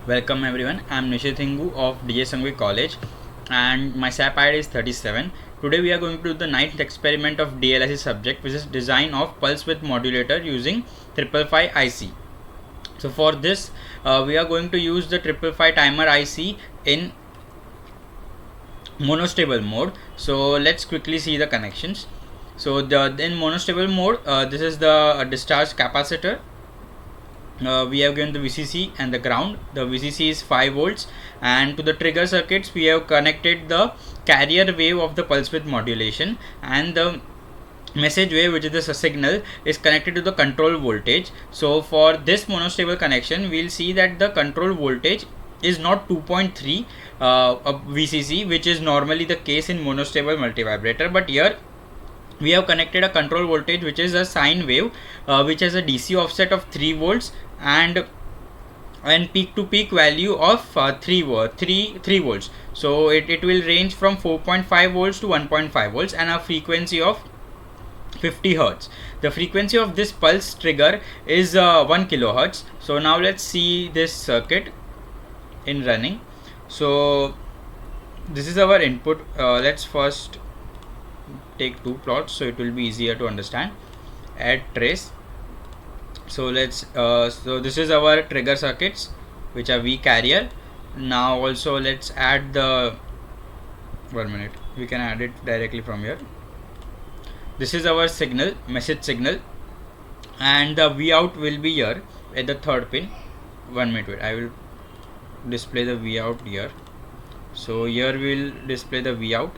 Welcome everyone, I am Nishit Hingu of DJ Sangvi College and my SAP ID is 37. Today we are going to do the ninth experiment of DLSE subject, which is design of pulse width modulator using 555 IC. So for this we are going to use the 555 timer IC in monostable mode. So let's quickly see the connections. So in monostable mode, this is the discharge capacitor. We have given the VCC and the ground. The VCC is 5 volts, and to the trigger circuits we have connected the carrier wave of the pulse width modulation, and the message wave, which is the signal, is connected to the control voltage. So for this monostable connection, we'll see that the control voltage is not 2.3 VCC, which is normally the case in monostable multivibrator, but here we have connected a control voltage which is a sine wave, which has a DC offset of 3 volts and peak to peak value of 3 volts. So it will range from 4.5 volts to 1.5 volts and a frequency of 50 Hertz. The frequency of this pulse trigger is 1 kilohertz. So now let's see this circuit in running. So this is our input. Let's first take two plots so it will be easier to understand. Add trace. So let's so this is our trigger circuits, which are V carrier. Now also let's add the 1 minute, we can add it directly from here. This is our signal, message signal, and the V out will be here at the third pin. 1 minute, wait, I will display the V out here. So here we will display the V out.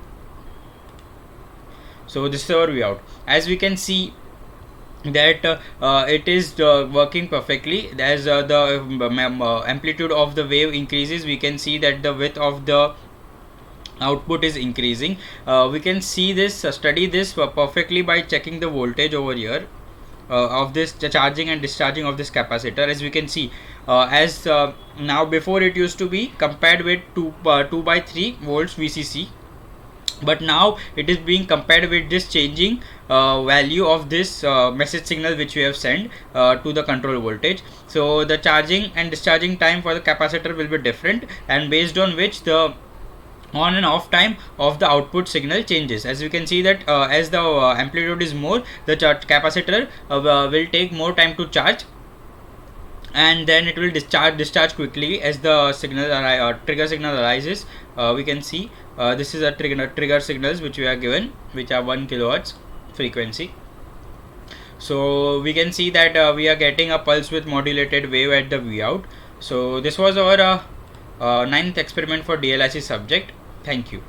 So this is our V out. As we can see that it is working perfectly. As the amplitude of the wave increases, we can see that the width of the output is increasing. We can see this, study this perfectly by checking the voltage over here of this charging and discharging of this capacitor. As we can see, now before it used to be compared with 2 by 3 volts VCC, but now it is being compared with this changing value of this message signal which we have sent to the control voltage. So the charging and discharging time for the capacitor will be different, and based on which the on and off time of the output signal changes. As you can see that as the amplitude is more, the capacitor will take more time to charge, and then it will discharge quickly as the signal trigger signal arises. We can see this is a trigger signals which we are given, which are 1 kilohertz frequency. So we can see that we are getting a pulse width modulated wave at the V out. So this was our ninth experiment for DLSE subject. Thank you.